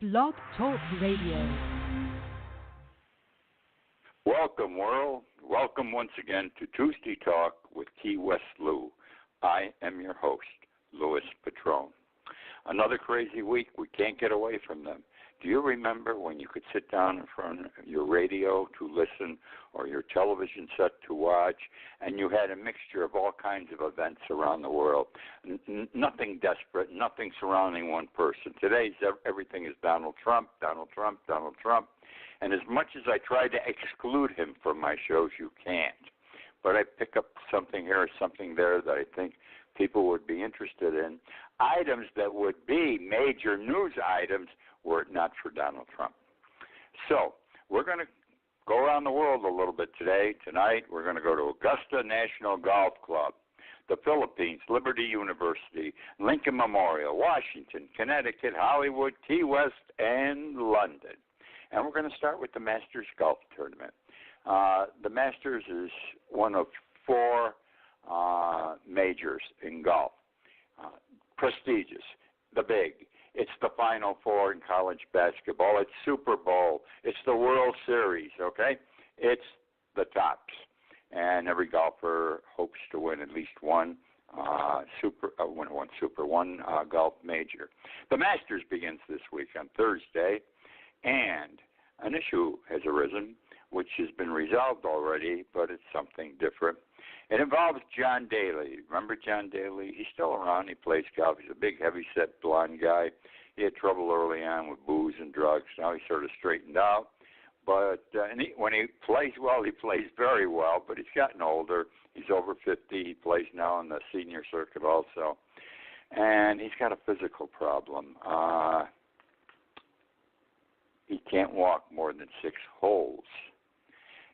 Blog Talk Radio. Welcome, world. Welcome once again to Tuesday Talk with Key West Lou. I am your host, Louis Patron. Another crazy week. We can't get away from them. Do you remember when you could sit down in front of your radio to listen or your television set to watch, and you had a mixture of all kinds of events around the world? Nothing desperate, nothing surrounding one person. Today's everything is Donald Trump, Donald Trump, Donald Trump. And as much as I try to exclude him from my shows, you can't. But I pick up something here or something there that I think people would be interested in. Items that would be major news items were it not for Donald Trump. So we're going to go around the world a little bit today. Tonight we're going to go to Augusta National Golf Club, the Philippines, Liberty University, Lincoln Memorial, Washington, Connecticut, Hollywood, Key West, and London. And we're going to start with the Masters Golf Tournament. The Masters is one of four majors in golf. Prestigious, the big. It's the Final Four in college basketball. It's Super Bowl. It's the World Series, okay? It's the tops. And every golfer hopes to win at least one golf major. The Masters begins this week on Thursday, and an issue has arisen, which has been resolved already, but it's something different. It involves John Daly. Remember John Daly? He's still around. He plays golf. He's a big, heavy-set, blonde guy. He had trouble early on with booze and drugs. Now he's sort of straightened out. But when he plays well, he plays very well, but he's gotten older. He's over 50. He plays now on the senior circuit also. And he's got a physical problem. He can't walk more than 6 holes.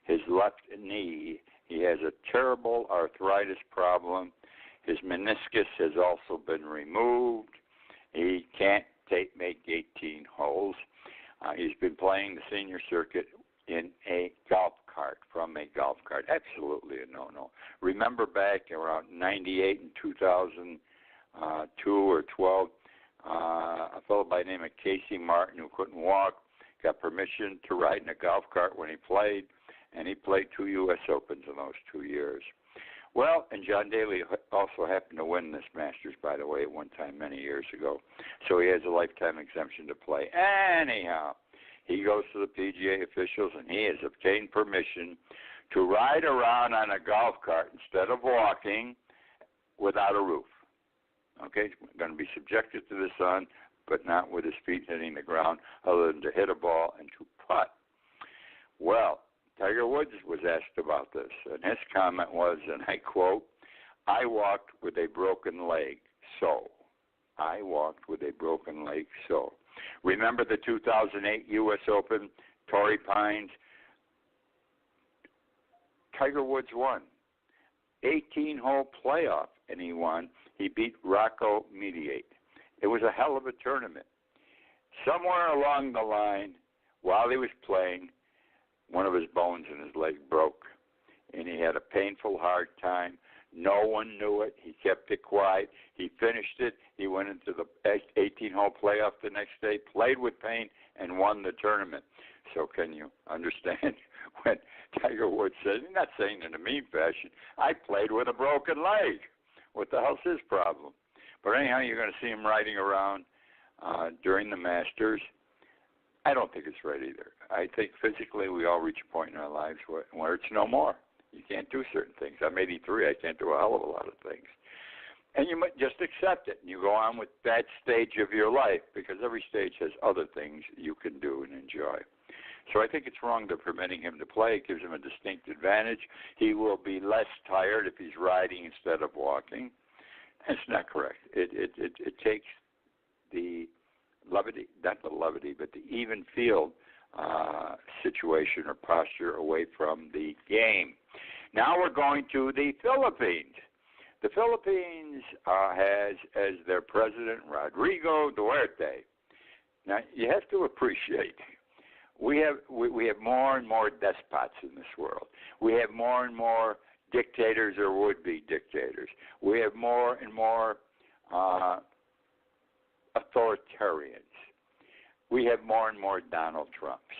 His left knee, he has a terrible arthritis problem. His meniscus has also been removed. He can't make 18 holes. He's been playing the senior circuit in a golf cart, from a golf cart. Absolutely a no-no. Remember back around 98 and 2002 or 12, a fellow by the name of Casey Martin, who couldn't walk, got permission to ride in a golf cart when he played, and he played 2 U.S. Opens in those 2 years. Well, and John Daly also happened to win this Masters, by the way, at one time many years ago. So he has a lifetime exemption to play. Anyhow, he goes to the PGA officials, and he has obtained permission to ride around on a golf cart instead of walking without a roof. Okay, he's going to be subjected to the sun, but not with his feet hitting the ground, other than to hit a ball and to putt. Well, Tiger Woods was asked about this, and his comment was, and I quote, "I walked with a broken leg, so." I walked with a broken leg, so. Remember the 2008 U.S. Open, Torrey Pines? Tiger Woods won. 18-hole playoff, and he won. He beat Rocco Mediate. It was a hell of a tournament. Somewhere along the line, while he was playing, one of his bones in his leg broke, and he had a painful, hard time. No one knew it. He kept it quiet. He finished it. He went into the 18-hole playoff the next day, played with pain, and won the tournament. So can you understand when Tiger Woods says, he's not saying it in a mean fashion, I played with a broken leg. What the hell's his problem? But anyhow, you're going to see him riding around during the Masters. I don't think it's right either. I think physically we all reach a point in our lives where it's no more. You can't do certain things. I'm 83. I can't do a hell of a lot of things. And you might just accept it, and you go on with that stage of your life, because every stage has other things you can do and enjoy. So I think it's wrong to permitting him to play. It gives him a distinct advantage. He will be less tired if he's riding instead of walking. That's not correct. It takes the levity, not the levity, but the even field situation or posture away from the game. Now we're going to the Philippines. The Philippines has as their president Rodrigo Duarte. Now you have to appreciate we have more and more despots in this world. We have more and more dictators or would-be dictators. We have more and more authoritarians. we have more and more Donald Trumps.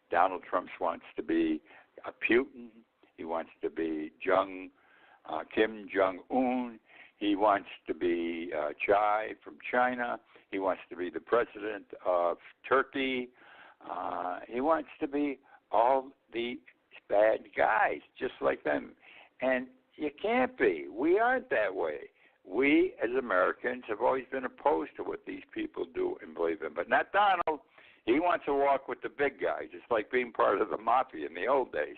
Donald Trump wants to be a Putin. He wants to be Kim Jong-un. He wants to be Chai from China. He wants to be the president of Turkey. He wants to be all the bad guys, just like them. And you can't be. We aren't that way. We, as Americans, have always been opposed to what these people do and believe in. But not Donald. He wants to walk with the big guys. It's like being part of the mafia in the old days.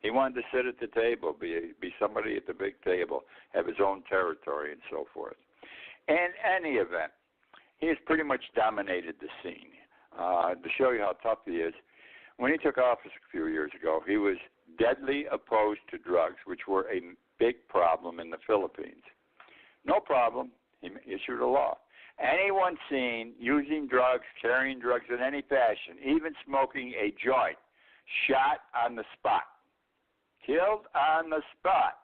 He wanted to sit at the table, be somebody at the big table, have his own territory and so forth. In any event, he has pretty much dominated the scene. To show you how tough he is, when he took office a few years ago, he was deadly opposed to drugs, which were a big problem in the Philippines. No problem. He issued a law. Anyone seen using drugs, carrying drugs in any fashion, even smoking a joint, shot on the spot. Killed on the spot.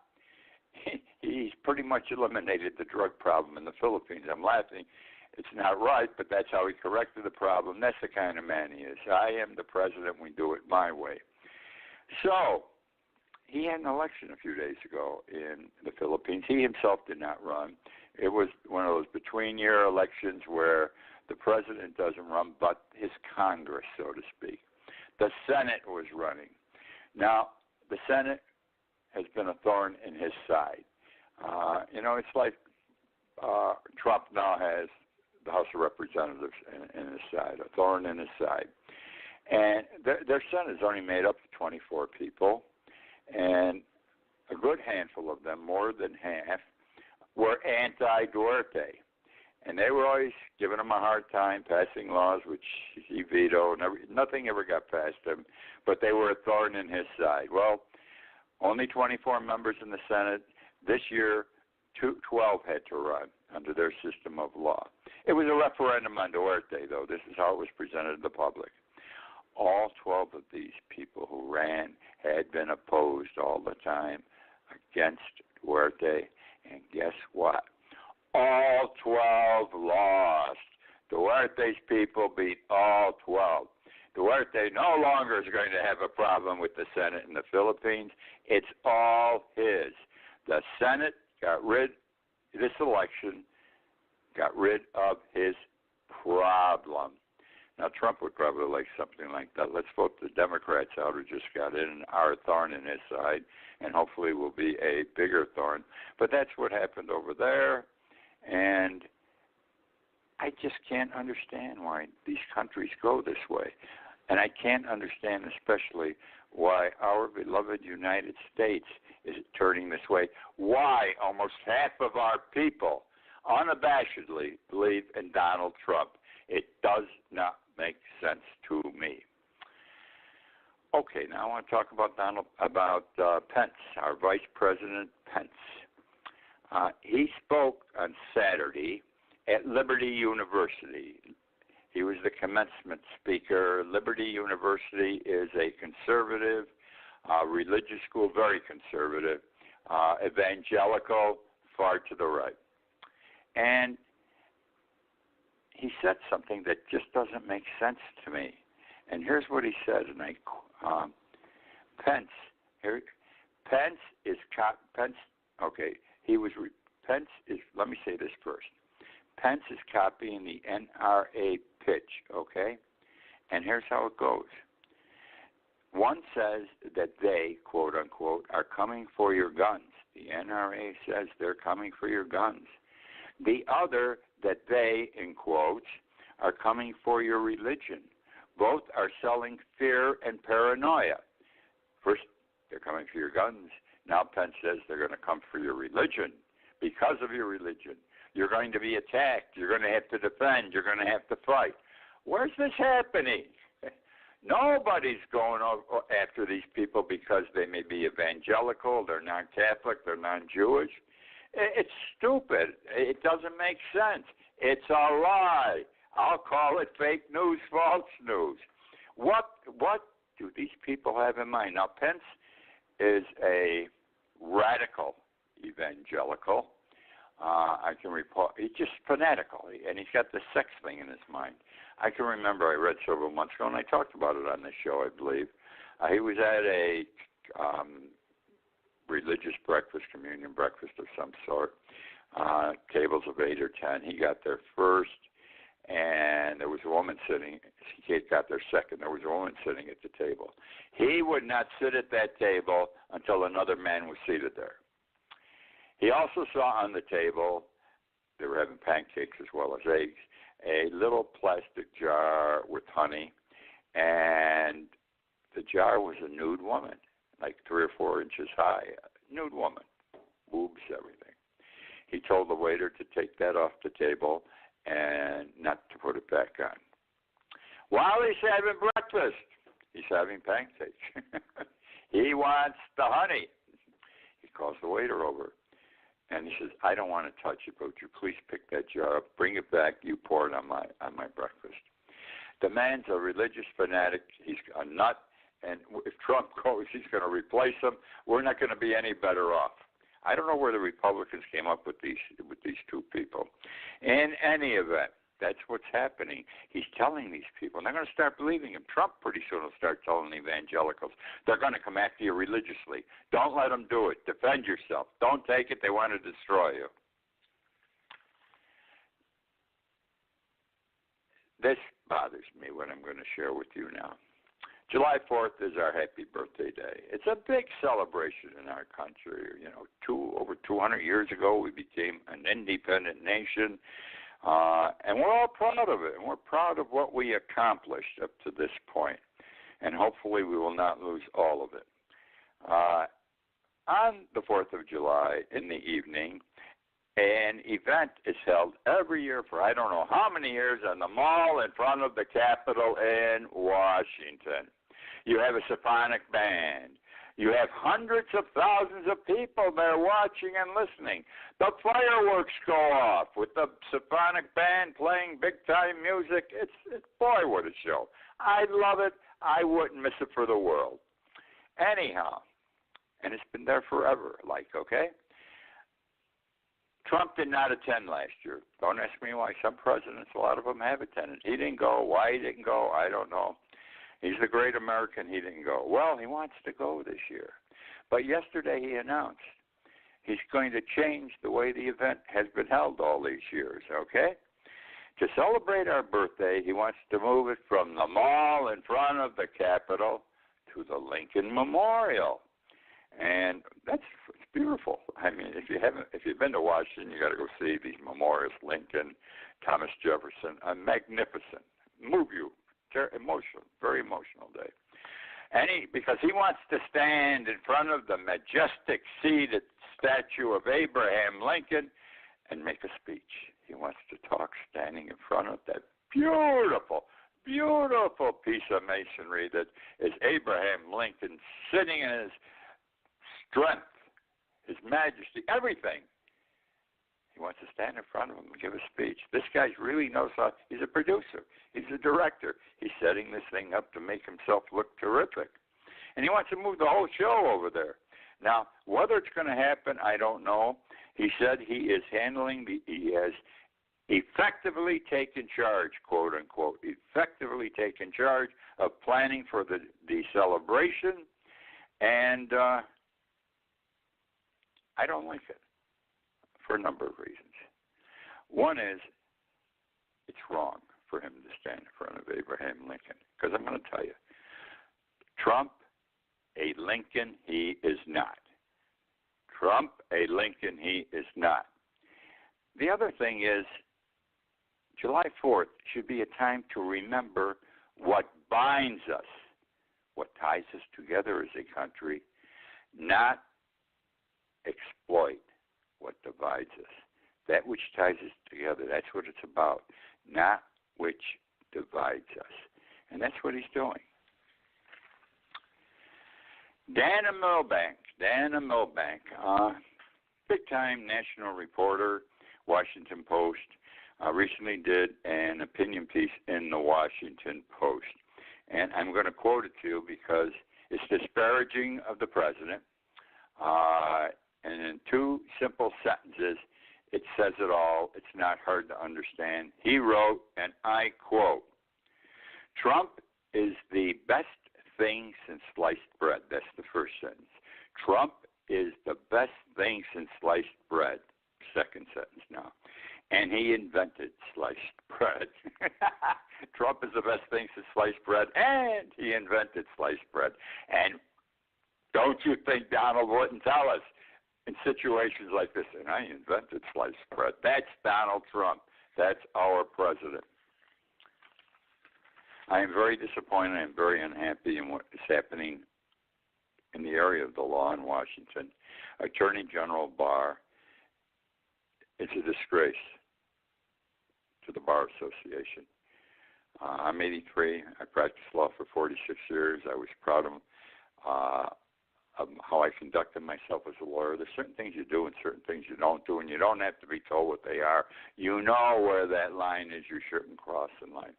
He's pretty much eliminated the drug problem in the Philippines. I'm laughing. It's not right, but that's how he corrected the problem. That's the kind of man he is. I am the president. We do it my way. So he had an election a few days ago in the Philippines. He himself did not run. It was one of those between-year elections where the president doesn't run, but his Congress, so to speak. The Senate was running. Now, the Senate has been a thorn in his side. It's like Trump now has the House of Representatives in his side, a thorn in his side. And their Senate is only made up of 24 people, and a good handful of them, more than half, were anti-Duarte. And they were always giving him a hard time, passing laws which he vetoed. Nothing ever got past him, but they were a thorn in his side. Well, only 24 members in the Senate. This year, 12 had to run under their system of law. It was a referendum on Duarte, though. This is how it was presented to the public. All 12 of these people who ran had been opposed all the time against Duarte. And guess what? All 12 lost. Duarte's people beat all 12. Duarte no longer is going to have a problem with the Senate in the Philippines. It's all his. The Senate this election got rid of his problem. Now, Trump would probably like something like that. Let's vote the Democrats out who just got in and are a thorn in his side, and hopefully will be a bigger thorn. But that's what happened over there, and I just can't understand why these countries go this way. And I can't understand especially why our beloved United States is turning this way. Why almost half of our people unabashedly believe in Donald Trump. It does not make sense to me. Okay, now I want to talk about Pence, our Vice President Pence. He spoke on Saturday at Liberty University. He was the commencement speaker. Liberty University is a conservative religious school, very conservative, evangelical, far to the right. And he said something that just doesn't make sense to me. And here's what he said, and Pence let me say this first. Pence is copying the NRA pitch, okay? And here's how it goes. One says that they, quote unquote, are coming for your guns. The NRA says they're coming for your guns. The other, that they, in quotes, are coming for your religion. Both are selling fear and paranoia. First, they're coming for your guns. Now Pence says they're going to come for your religion. Because of your religion, you're going to be attacked. You're going to have to defend. You're going to have to fight. Where's this happening? Nobody's going after these people because they may be evangelical, they're non-Catholic, they're non-Jewish. It's stupid. It doesn't make sense. It's a lie. I'll call it fake news, false news. What do these people have in mind? Now, Pence is a radical evangelical. I can report. He's just fanatical, and he's got the sex thing in his mind. I can remember I read several months ago, and I talked about it on this show, I believe. He was at a religious breakfast, communion breakfast of some sort, tables of 8 or 10. He got there first, and there was a woman sitting. He got there second. There was a woman sitting at the table. He would not sit at that table until another man was seated there. He also saw on the table, they were having pancakes as well as eggs, a little plastic jar with honey, and the jar was a nude woman, like 3 or 4 inches high, nude woman, boobs, everything. He told the waiter to take that off the table and not to put it back on. While he's having breakfast, he's having pancakes. He wants the honey. He calls the waiter over, and he says, I don't want to touch it, but would you please pick that jar up, bring it back, you pour it on my breakfast. The man's a religious fanatic. He's a nut, and if Trump goes, he's going to replace him. We're not going to be any better off. I don't know where the Republicans came up with these two people. In any event, that's what's happening. He's telling these people, and they're going to start believing him. Trump pretty soon will start telling the evangelicals, they're going to come after you religiously. Don't let them do it. Defend yourself. Don't take it. They want to destroy you. This bothers me, what I'm going to share with you now. July 4th is our happy birthday day. It's a big celebration in our country. You know, over 200 years ago, we became an independent nation, and we're all proud of it, and we're proud of what we accomplished up to this point, and hopefully we will not lose all of it. On the 4th of July, in the evening, an event is held every year for I don't know how many years on the mall in front of the Capitol in Washington. You have a symphonic band. You have hundreds of thousands of people there watching and listening. The fireworks go off with the symphonic band playing big-time music. It's boy, what a show. I love it. I wouldn't miss it for the world. Anyhow, and it's been there forever, okay? Trump did not attend last year. Don't ask me why. Some presidents, a lot of them have attended. He didn't go. Why he didn't go, I don't know. He's a great American. He didn't go. Well, he wants to go this year. But yesterday he announced he's going to change the way the event has been held all these years, okay? To celebrate our birthday, he wants to move it from the mall in front of the Capitol to the Lincoln Memorial. And it's beautiful. I mean, if you've been to Washington, you got to go see these memorials. Lincoln, Thomas Jefferson, magnificent. Move you, emotional, very emotional day. Because he wants to stand in front of the majestic seated statue of Abraham Lincoln and make a speech. He wants to talk standing in front of that beautiful, beautiful piece of masonry that is Abraham Lincoln sitting in his strength, his majesty, everything. He wants to stand in front of him and give a speech. This guy really knows how. He's a producer. He's a director. He's setting this thing up to make himself look terrific. And he wants to move the whole show over there. Now, whether it's going to happen, I don't know. He said he has effectively taken charge, quote unquote, effectively taken charge of planning for the celebration. And I don't like it for a number of reasons. One is it's wrong for him to stand in front of Abraham Lincoln, because I'm going to tell you, Trump, a Lincoln, he is not. Trump, a Lincoln, he is not. The other thing is July 4th should be a time to remember what binds us, what ties us together as a country, not exploit what divides us. That which ties us together, that's what it's about, not which divides us. And that's what he's doing. Dana Milbank, big-time national reporter, Washington Post, recently did an opinion piece in the Washington Post. And I'm going to quote it to you because it's disparaging of the president. And in 2 simple sentences, It says it all. It's not hard to understand. He wrote, and I quote, "Trump is the best thing since sliced bread." That's the first sentence. Trump is the best thing since sliced bread. Second sentence now. And he invented sliced bread. Trump is the best thing since sliced bread, and he invented sliced bread. And don't you think Donald wouldn't tell us in situations like this, and I invented sliced bread. That's Donald Trump. That's our president. I am very disappointed and very unhappy in what is happening in the area of the law in Washington. Attorney General Barr is a disgrace to the Bar Association. I'm 83. I practiced law for 46 years. I was proud of how I conducted myself as a lawyer. There's certain things you do and certain things you don't do, and you don't have to be told what they are. You know where that line is. You shouldn't cross the line.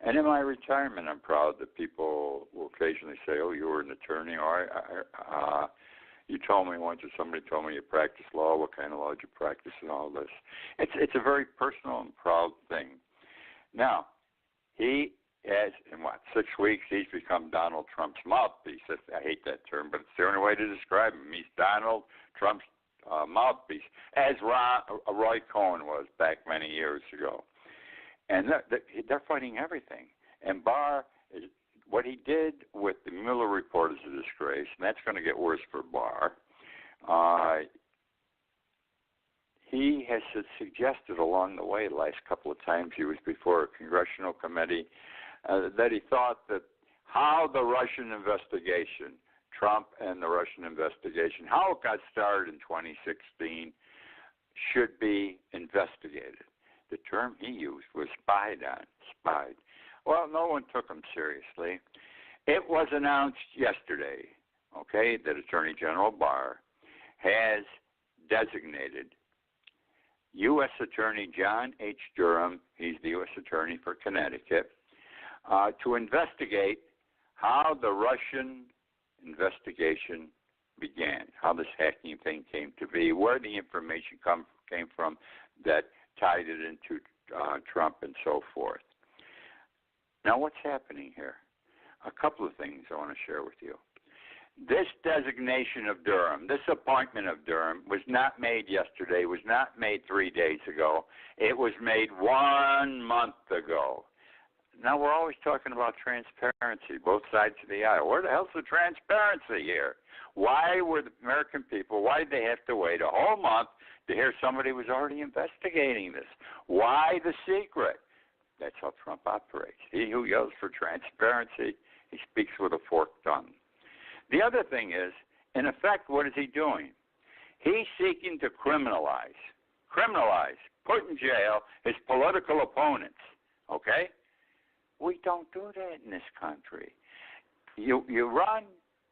And in my retirement, I'm proud that people will occasionally say, "Oh, you were an attorney," or "You told me once," or "Somebody told me you practiced law. What kind of law did you practice?" and all this. It's a very personal and proud thing. Now, he has, in 6 weeks, he's become Donald Trump's mouthpiece. I hate that term, but it's the only way to describe him. He's Donald Trump's mouthpiece, as Roy Cohn was back many years ago. And they're fighting everything. And Barr, what he did with the Mueller report is a disgrace, and that's going to get worse for Barr. He has suggested along the way, the last couple of times he was before a congressional committee, that he thought that how the Russian investigation, Trump and the Russian investigation, how it got started in 2016, should be investigated. The term he used was spied on, spied. Well, no one took him seriously. It was announced yesterday, that Attorney General Barr has designated U.S. Attorney John H. Durham, he's the U.S. Attorney for Connecticut, to investigate how the Russian investigation began, how this hacking thing came to be, where the information came from that tied it into Trump and so forth. Now, what's happening here? A couple of things I want to share with you. This designation of Durham, this appointment of Durham, was not made yesterday, was not made 3 days ago. It was made 1 month ago. Now, we're always talking about transparency, both sides of the aisle. Where the hell's the transparency here? Why were the American people, why did they have to wait a whole month to hear somebody was already investigating this? Why the secret? That's how Trump operates. He who yells for transparency, he speaks with a forked tongue. The other thing is, in effect, what is he doing? He's seeking to criminalize, put in jail his political opponents, We don't do that in this country. You run,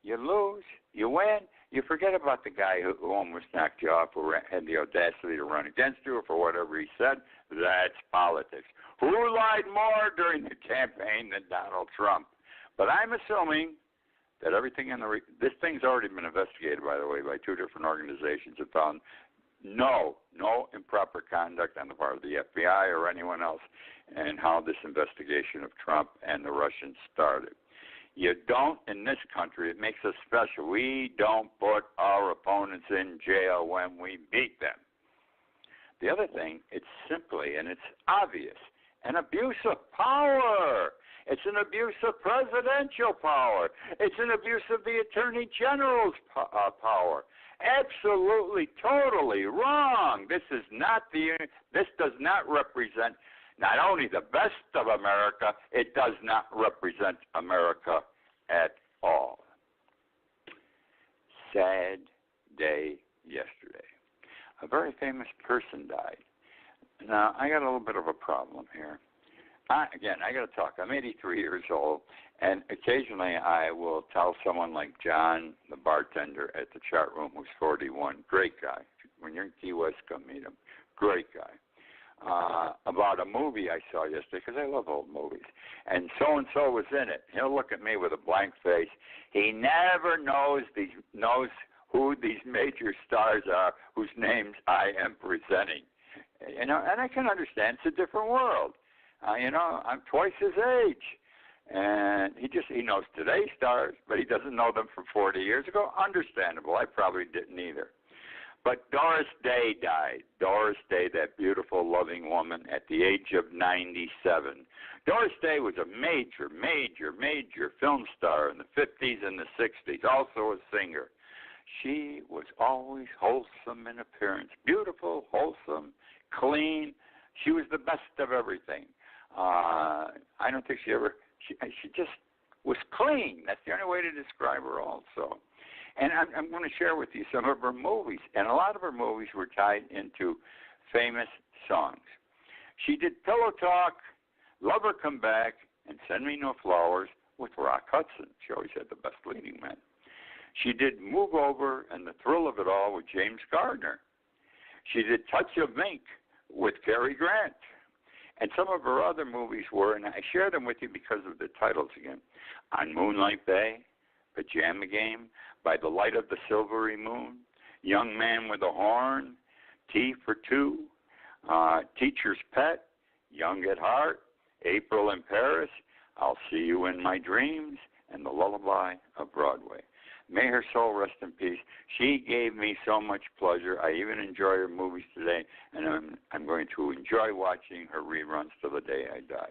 you lose, you win, you forget about the guy who almost knocked you off or had the audacity to run against you or for whatever he said. That's politics. Who lied more during the campaign than Donald Trump? But I'm assuming that everything this thing's already been investigated, by the way, by 2 different organizations that found no improper conduct on the part of the FBI or anyone else and how this investigation of Trump and the Russians started. You don't, in this country, it makes us special. We don't put our opponents in jail when we beat them. The other thing, it's simply, and it's obvious, an abuse of power. It's an abuse of presidential power. It's an abuse of the Attorney General's power. Absolutely, totally wrong. This does not represent not only the best of America, it does not represent America at all. Sad day yesterday. A very famous person died. Now, I got a little bit of a problem here. I got to talk. I'm 83 years old, and occasionally I will tell someone like John, the bartender at the chat room, who's 41, great guy. When you're in Key West, come meet him. Great guy. About a movie I saw yesterday, because I love old movies, and so-and-so was in it. He'll look at me with a blank face. He never knows who these major stars are whose names I am presenting. You know, and I can understand it's a different world. You know, I'm twice his age. And he knows today's stars, but he doesn't know them from 40 years ago. Understandable. I probably didn't either. But Doris Day died. Doris Day, that beautiful, loving woman, at the age of 97. Doris Day was a major film star in the 50s and the 60s, also a singer. She was always wholesome in appearance. Beautiful, wholesome, clean. She was the best of everything. I don't think she just was clean. That's the only way to describe her also. And I'm going to share with you some of her movies. And a lot of her movies were tied into famous songs. She did Pillow Talk, Lover Come Back, and Send Me No Flowers with Rock Hudson. She always had the best leading men. She did Move Over and The Thrill of It All with James Gardner. She did Touch of Mink with Cary Grant. And some of her other movies were, and I share them with you because of the titles again, On Moonlight Bay, Pajama Game, By the Light of the Silvery Moon, Young Man with a Horn, Tea for Two, Teacher's Pet, Young at Heart, April in Paris, I'll See You in My Dreams, and The Lullaby of Broadway. May her soul rest in peace. She gave me so much pleasure. I even enjoy her movies today, and I'm going to enjoy watching her reruns till the day I die.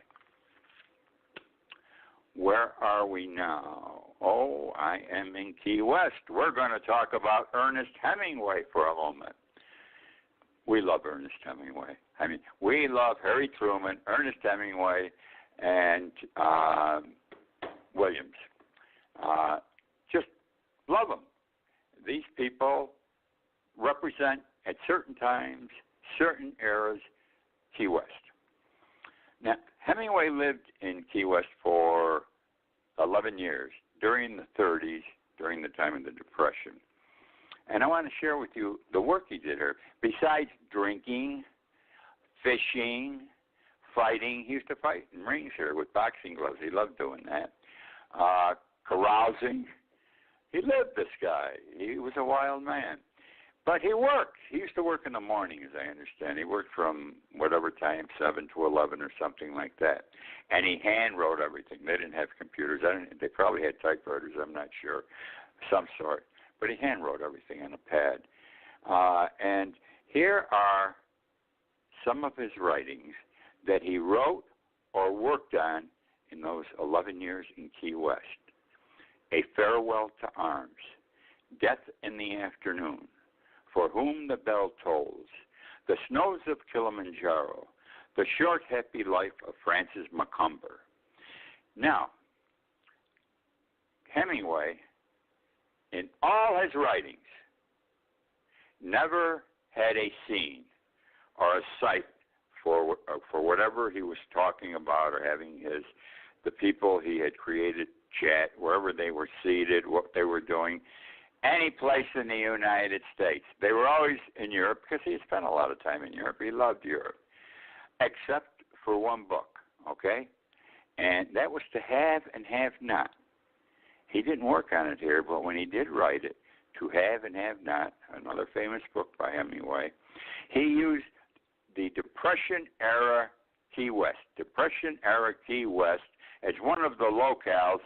Where are we now? Oh, I am in Key West. We're going to talk about Ernest Hemingway for a moment. We love Ernest Hemingway. I mean, we love Harry Truman, Ernest Hemingway, and Williams. Just love them. These people represent, at certain times, certain eras, Key West. Now, Hemingway lived in Key West for 11 years, during the 30s, during the time of the Depression. And I want to share with you the work he did here. Besides drinking, fishing, fighting, he used to fight in rings here with boxing gloves. He loved doing that. Carousing. He lived, this guy. He was a wild man. But he worked. He used to work in the morning, as I understand. He worked from whatever time, 7 to 11 or something like that. And he hand wrote everything. They didn't have computers. They probably had typewriters, I'm not sure, some sort. But he hand wrote everything on a pad. And here are some of his writings that he wrote or worked on in those 11 years in Key West. A Farewell to Arms, Death in the Afternoon, For Whom the Bell Tolls, The Snows of Kilimanjaro, The Short Happy Life of Francis Macomber. Now, Hemingway, in all his writings, never had a scene or a site for whatever he was talking about or having the people he had created chat, wherever they were seated, what they were doing, any place in the United States. They were always in Europe because he spent a lot of time in Europe. He loved Europe, except for one book, okay? And that was To Have and Have Not. He didn't work on it here, but when he did write it, To Have and Have Not, another famous book by Hemingway, he used the Depression-era Key West, Depression-era Key West, as one of the locales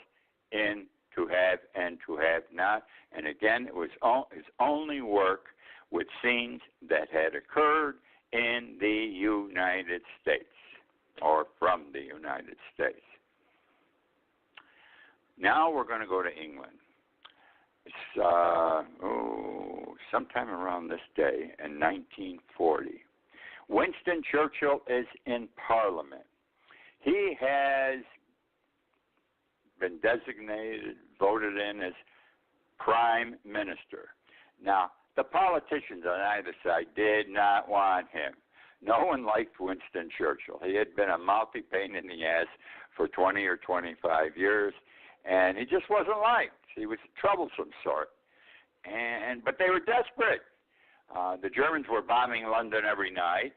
in To Have and To Have Not. And again, it was his only work with scenes that had occurred in the United States or from the United States. Now we're going to go to England. It's sometime around this day in 1940. Winston Churchill is in Parliament. He has been designated, voted in as Prime Minister. Now, the politicians on either side did not want him. No one liked Winston Churchill. He had been a mouthy pain in the ass for 20 or 25 years, and he just wasn't liked. He was a troublesome sort. But they were desperate. The Germans were bombing London every night.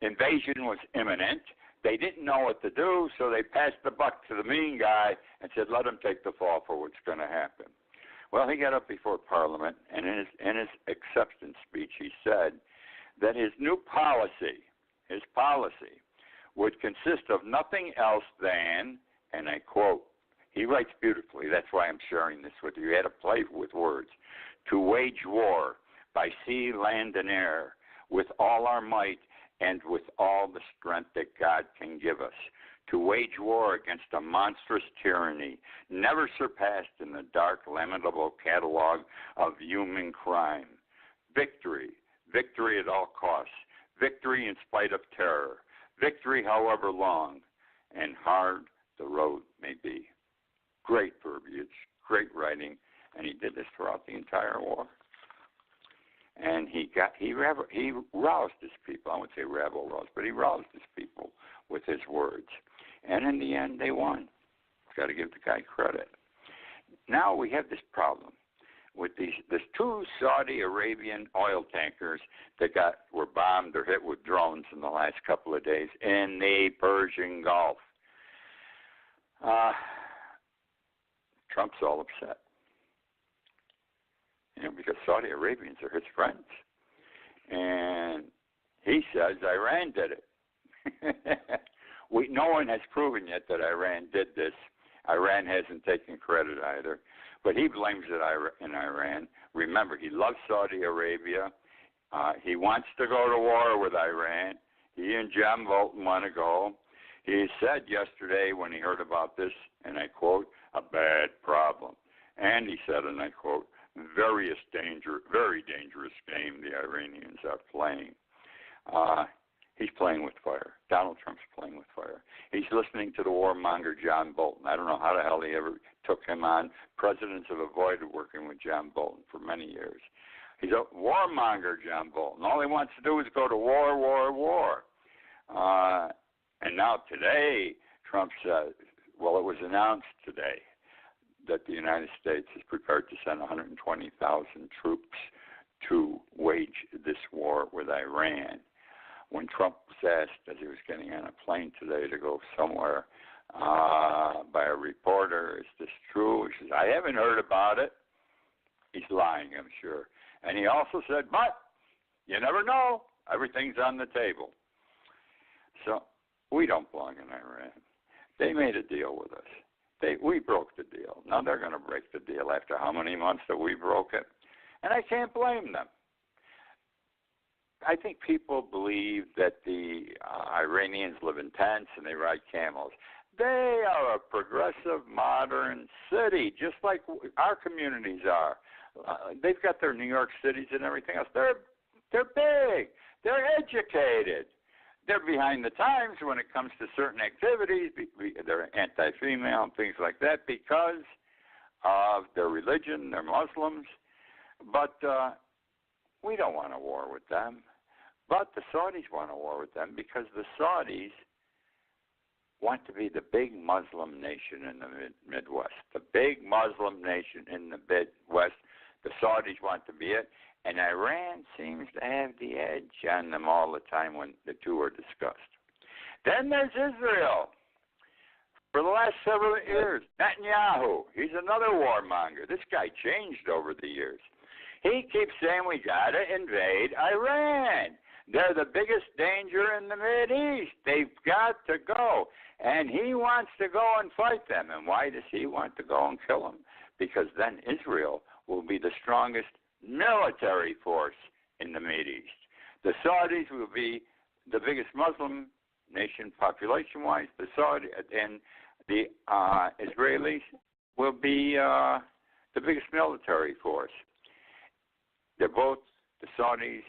Invasion was imminent. They didn't know what to do, so they passed the buck to the mean guy and said, let him take the fall for what's going to happen. Well, he got up before Parliament, and in his acceptance speech, he said that his new policy his policy would consist of nothing else than, and I quote, he writes beautifully, that's why I'm sharing this with you. He had to play with words. To wage war by sea, land, and air with all our might and with all the strength that God can give us. To wage war against a monstrous tyranny never surpassed in the dark, lamentable catalog of human crime. Victory, victory at all costs, victory in spite of terror, victory however long and hard the road may be. Great verbiage, great writing, and he did this throughout the entire war. And he roused his people. I wouldn't say rabble-roused, but he roused his people with his words. And in the end, they won. Got to give the guy credit. Now we have this problem with these two Saudi Arabian oil tankers that were bombed or hit with drones in the last couple of days in the Persian Gulf. Trump's all upset. Because Saudi Arabians are his friends. And he says Iran did it. No one has proven yet that Iran did this. Iran hasn't taken credit either. But he blames it in Iran. Remember, he loves Saudi Arabia. He wants to go to war with Iran. He and John Bolton want to go. He said yesterday when he heard about this, and I quote, a bad problem. And he said, and I quote, very dangerous game the Iranians are playing. He's playing with fire. Donald Trump's playing with fire. He's listening to the warmonger John Bolton. I don't know how the hell he ever took him on. Presidents have avoided working with John Bolton for many years. He's a warmonger, John Bolton. All he wants to do is go to war, war, war. And now today, Trump says, well, it was announced today that the United States is prepared to send 120,000 troops to wage this war with Iran. When Trump was asked, as he was getting on a plane today to go somewhere, by a reporter, is this true? He says, I haven't heard about it. He's lying, I'm sure. And he also said, but you never know. Everything's on the table. So we don't belong in Iran. They made a deal with us. We broke the deal. Now they're going to break the deal after how many months that we broke it? And I can't blame them. I think people believe that the Iranians live in tents and they ride camels. They are a progressive, modern city, just like our communities are. They've got their New York cities and everything else. They're big. They're educated. They're behind the times when it comes to certain activities. They're anti-female and things like that because of their religion. They're Muslims. But we don't want a war with them. But the Saudis want a war with them because the Saudis want to be the big Muslim nation in the Midwest. The big Muslim nation in the Midwest. The Saudis want to be it. And Iran seems to have the edge on them all the time when the two are discussed. Then there's Israel. For the last several years, Netanyahu, he's another warmonger. This guy changed over the years. He keeps saying we got to invade Iran. They're the biggest danger in the Mideast. They've got to go. And he wants to go and fight them. And why does he want to go and kill them? Because then Israel will be the strongest military force in the Mideast. The Saudis will be the biggest Muslim nation population-wise. The Saudi and the Israelis will be the biggest military force. They're both, the Saudis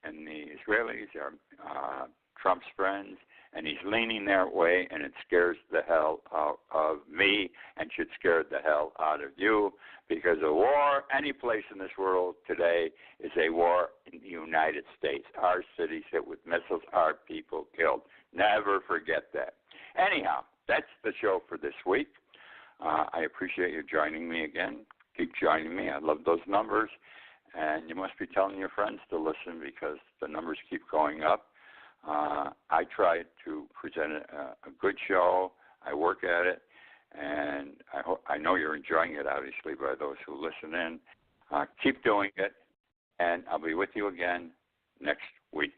and the Israelis are Trump's friends, and he's leaning that way, and it scares the hell out of me and should scare the hell out of you, because a war any place in this world today is a war in the United States. Our cities hit with missiles, our people killed. Never forget that. Anyhow, that's the show for this week. I appreciate you joining me again. Keep joining me. I love those numbers. And you must be telling your friends to listen because the numbers keep going up. I try to present a good show. I work at it, and I know you're enjoying it, obviously, by those who listen in. Keep doing it, and I'll be with you again next week.